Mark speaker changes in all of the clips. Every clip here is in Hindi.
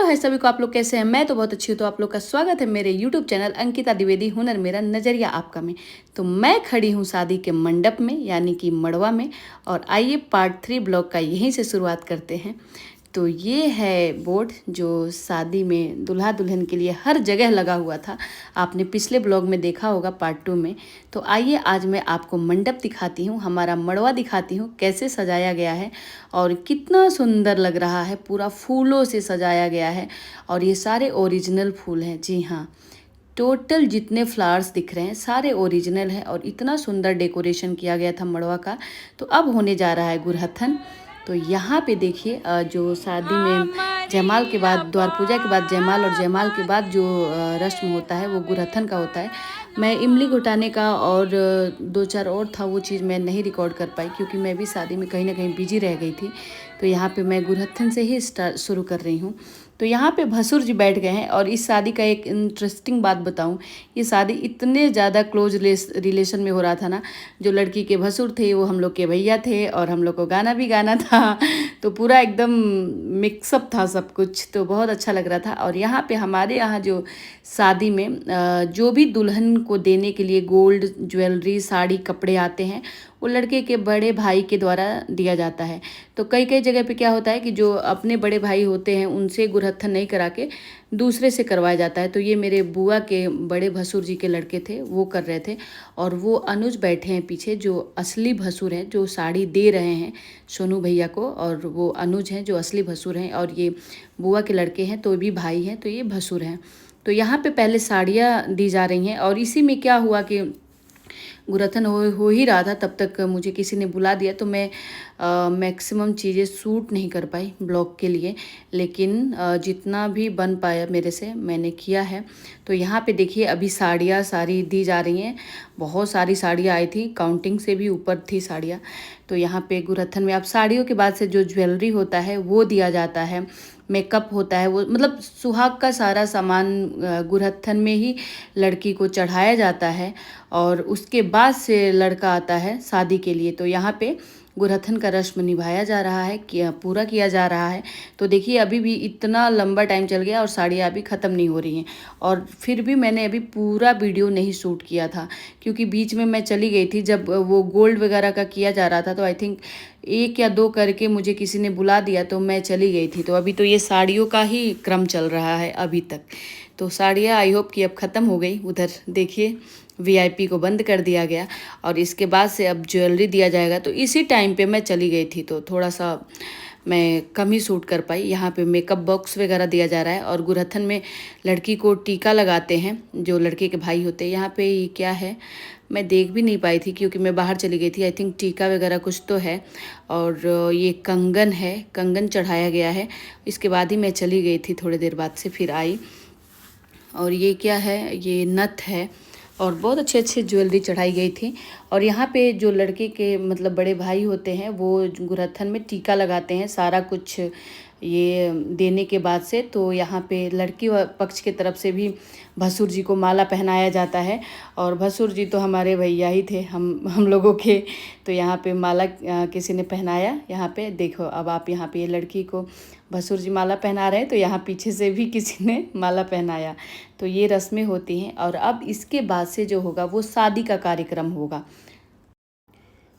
Speaker 1: है सभी को, आप लोग कैसे हैं? मैं तो बहुत अच्छी हूँ। तो आप लोग का स्वागत है मेरे यूट्यूब चैनल अंकिता द्विवेदी हुनर मेरा नज़रिया आपका में। तो मैं खड़ी हूँ शादी के मंडप में यानी कि मड़वा में। और आइए पार्ट 3 ब्लॉग का यहीं से शुरुआत करते हैं। तो ये है बोर्ड जो शादी में दूल्हा दुल्हन के लिए हर जगह लगा हुआ था। आपने पिछले ब्लॉग में देखा होगा पार्ट 2 में। तो आइए आज मैं आपको मंडप दिखाती हूँ, हमारा मड़वा दिखाती हूँ कैसे सजाया गया है और कितना सुंदर लग रहा है। पूरा फूलों से सजाया गया है और ये सारे ओरिजिनल फूल हैं। जी हाँ, टोटल जितने फ्लावर्स दिख रहे हैं सारे ओरिजिनल है और इतना सुंदर डेकोरेशन किया गया था मड़वा का। तो अब होने जा रहा है गुरहथन। तो यहाँ पे देखिए जो शादी में जयमाल के बाद, द्वार पूजा के बाद जयमाल और जयमाल के बाद जो रस्म होता है वो गुरहथन का होता है। मैं इमली घुटाने का और दो चार और था, वो चीज़ मैं नहीं रिकॉर्ड कर पाई क्योंकि मैं भी शादी में कहीं ना कहीं बिजी रह गई थी। तो यहाँ पे मैं गुरहथन से ही शुरू कर रही हूँ। तो यहाँ पे भसुर जी बैठ गए हैं। और इस शादी का एक इंटरेस्टिंग बात बताऊँ, ये शादी इतने ज़्यादा क्लोज रिलेशन में हो रहा था ना। जो लड़की के भसुर थे वो हम लोग के भैया थे और हम लोग को गाना भी गाना था। तो पूरा एकदम मिक्सअप था सब कुछ, तो बहुत अच्छा लग रहा था। और यहाँ पे हमारे यहाँ जो शादी में जो भी दुल्हन को देने के लिए गोल्ड ज्वेलरी साड़ी कपड़े आते हैं वो लड़के के बड़े भाई के द्वारा दिया जाता है। तो कई कई जगह पे क्या होता है कि जो अपने बड़े भाई होते हैं उनसे गुरहत्थन नहीं करा के दूसरे से करवाया जाता है। तो ये मेरे बुआ के बड़े भसुर जी के लड़के थे, वो कर रहे थे। और वो अनुज बैठे हैं पीछे, जो असली भसुर हैं, जो साड़ी दे रहे हैं सोनू भैया को। और वो अनुज हैं जो असली भसुर हैं और ये बुआ के लड़के हैं, तो भी भाई हैं, तो ये भसुर हैं। तो यहाँ पे पहले साड़ियाँ दी जा रही हैं। और इसी में क्या हुआ कि गुरथन हो ही रहा था, तब तक मुझे किसी ने बुला दिया। तो मैं मैक्सिमम चीज़ें शूट नहीं कर पाई ब्लॉग के लिए, लेकिन जितना भी बन पाया मेरे से मैंने किया है। तो यहाँ पे देखिए अभी साड़ियाँ सारी दी जा रही हैं। बहुत सारी साड़ियाँ आई थी, काउंटिंग से भी ऊपर थी साड़ियाँ। तो यहाँ पे गुरथन में अब साड़ियों के बाद से जो ज्वेलरी होता है वो दिया जाता है, मेकअप होता है, वो मतलब सुहाग का सारा सामान गुरहत्थन में ही लड़की को चढ़ाया जाता है। और उसके बाद से लड़का आता है शादी के लिए। तो यहाँ पे गुरहत्थन का रस्म निभाया जा रहा है, पूरा किया जा रहा है। तो देखिए अभी भी इतना लंबा टाइम चल गया और साड़ियाँ अभी ख़त्म नहीं हो रही हैं। और फिर भी मैंने अभी पूरा वीडियो नहीं शूट किया था क्योंकि बीच में मैं चली गई थी जब वो गोल्ड वगैरह का किया जा रहा था। तो आई थिंक 1 या 2 करके मुझे किसी ने बुला दिया तो मैं चली गई थी। तो अभी तो ये साड़ियों का ही क्रम चल रहा है अभी तक। तो साड़ियाँ आई होप कि अब ख़त्म हो गई। उधर देखिए वीआईपी को बंद कर दिया गया और इसके बाद से अब ज्वेलरी दिया जाएगा। तो इसी टाइम पे मैं चली गई थी तो थोड़ा सा मैं कम ही शूट कर पाई। यहाँ पे मेकअप बॉक्स वगैरह दिया जा रहा है और गुरहत्थन में लड़की को टीका लगाते हैं जो लड़के के भाई होते हैं। यहाँ पे ये क्या है मैं देख भी नहीं पाई थी क्योंकि मैं बाहर चली गई थी। आई थिंक टीका वगैरह कुछ तो है। और ये कंगन है, कंगन चढ़ाया गया है। इसके बाद ही मैं चली गई थी, थोड़ी देर बाद से फिर आई। और ये क्या है, ये नथ है और बहुत अच्छे अच्छे ज्वेलरी चढ़ाई गई थी। और यहाँ पे जो लड़के के मतलब बड़े भाई होते हैं वो गुरहत्थन में टीका लगाते हैं सारा कुछ ये देने के बाद से। तो यहाँ पे लड़की पक्ष की तरफ से भी भसुर जी को माला पहनाया जाता है। और भसुर जी तो हमारे भैया ही थे हम लोगों के। तो यहाँ पे माला किसी ने पहनाया। यहाँ पे देखो, अब आप यहाँ पे ये लड़की को भसुर जी माला पहना रहे हैं तो यहाँ पीछे से भी किसी ने माला पहनाया। तो ये रस्में होती हैं। और अब इसके बाद से जो होगा वो शादी का कार्यक्रम होगा।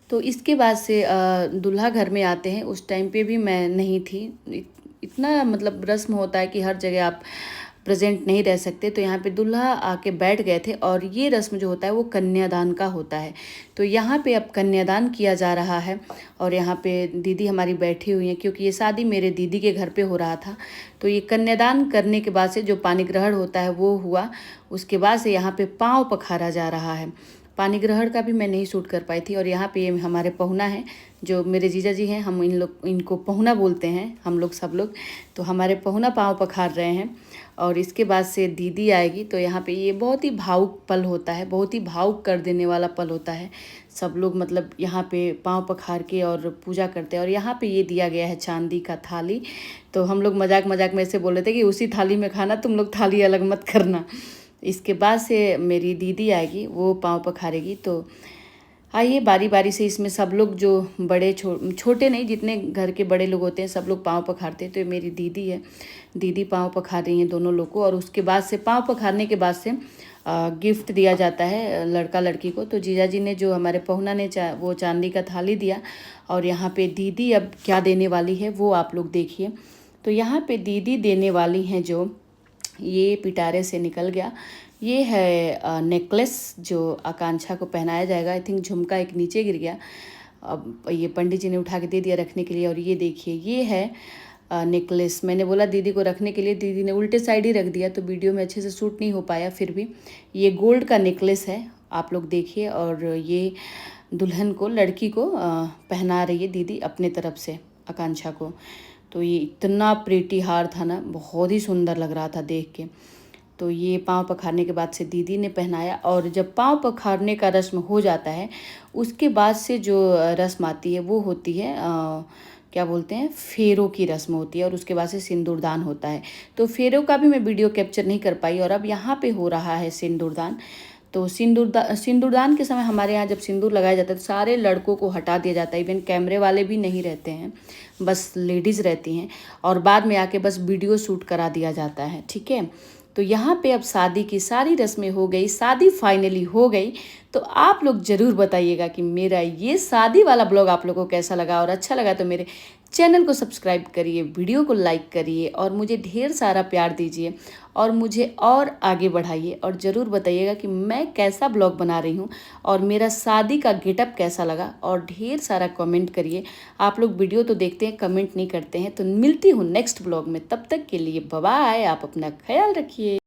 Speaker 1: तो इसके बाद से दूल्हा घर में आते हैं। उस टाइम पे भी मैं नहीं थी। इतना मतलब रस्म होता है कि हर जगह आप प्रेजेंट नहीं रह सकते। तो यहाँ पे दूल्हा आके बैठ गए थे और ये रस्म जो होता है वो कन्यादान का होता है। तो यहाँ पे अब कन्यादान किया जा रहा है और यहाँ पे दीदी हमारी बैठी हुई हैं क्योंकि ये शादी मेरे दीदी के घर पे हो रहा था। तो ये कन्यादान करने के बाद से जो पानी ग्रहण होता है वो हुआ। उसके बाद से यहाँ पे पाँव पखारा जा रहा है। पानी ग्रहण का भी मैं नहीं शूट कर पाई थी। और यहाँ पे ये हमारे पहुना हैं जो मेरे जीजा जी हैं, हम इनको पहुना बोलते हैं हम लोग सब लोग। तो हमारे पहुना पाँव पखार रहे हैं। और इसके बाद से दीदी आएगी। तो यहाँ पे ये बहुत ही भावुक पल होता है, बहुत ही भावुक कर देने वाला पल होता है। सब लोग मतलब यहाँ पे पाँव पखार के और पूजा करते हैं। और यहाँ पे ये दिया गया है चांदी का थाली। तो हम लोग मजाक मजाक में ऐसे बोल रहे थे कि उसी थाली में खाना, तुम लोग थाली अलग मत करना। इसके बाद से मेरी दीदी आएगी, वो पाँव पखारेगी। तो आइए बारी बारी से इसमें सब लोग जो बड़े छोटे नहीं, जितने घर के बड़े लोग होते हैं सब लोग पाँव पखारते हैं। तो ये मेरी दीदी है, दीदी पाँव पखार रही हैं दोनों लोग को। और उसके बाद से पाँव पखारने के बाद से गिफ्ट दिया जाता है लड़का लड़की को। तो जीजा जी ने जो हमारे पहुना ने वो चांदी का थाली दिया। और यहाँ पे दीदी अब क्या देने वाली है वो आप लोग देखिए। तो यहाँ पे दीदी देने वाली हैं जो, ये पिटारे से निकल गया, ये है नेकलेस जो आकांक्षा को पहनाया जाएगा। आई थिंक झुमका एक नीचे गिर गया, अब ये पंडित जी ने उठा के दे दिया रखने के लिए। और ये देखिए ये है नेकलेस। मैंने बोला दीदी को रखने के लिए, दीदी ने उल्टे साइड ही रख दिया, तो वीडियो में अच्छे से शूट नहीं हो पाया। फिर भी ये गोल्ड का नेकलेस है, आप लोग देखिए। और ये दुल्हन को, लड़की को पहना रही है दीदी अपने तरफ से आकांक्षा को। तो ये इतना प्रीटी हार था ना, बहुत ही सुंदर लग रहा था देख के। तो ये पाँव पखारने के बाद से दीदी ने पहनाया। और जब पाँव पखारने का रस्म हो जाता है उसके बाद से जो रस्म आती है वो होती है क्या बोलते हैं, फेरों की रस्म होती है। और उसके बाद से सिंदूरदान होता है। तो फेरों का भी मैं वीडियो कैप्चर नहीं कर पाई। और अब यहाँ पे हो रहा है सिंदूरदान। तो सिंदूरदान के समय हमारे यहाँ जब सिंदूर लगाया जाता है तो सारे लड़कों को हटा दिया जाता है, इवन कैमरे वाले भी नहीं रहते हैं, बस लेडीज़ रहती हैं। और बाद में आके बस वीडियो शूट करा दिया जाता है, ठीक है। तो यहाँ पे अब शादी की सारी रस्में हो गई, शादी फाइनली हो गई। तो आप लोग ज़रूर बताइएगा कि मेरा ये शादी वाला ब्लॉग आप लोगों को कैसा लगा। और अच्छा लगा तो मेरे चैनल को सब्सक्राइब करिए, वीडियो को लाइक करिए और मुझे ढेर सारा प्यार दीजिए और मुझे और आगे बढ़ाइए। और ज़रूर बताइएगा कि मैं कैसा ब्लॉग बना रही हूँ और मेरा शादी का गेटअप कैसा लगा। और ढेर सारा कमेंट करिए। आप लोग वीडियो तो देखते हैं, कमेंट नहीं करते हैं। तो मिलती हूँ नेक्स्ट ब्लॉग में, तब तक के लिए बाय बाय। आप अपना ख्याल रखिए।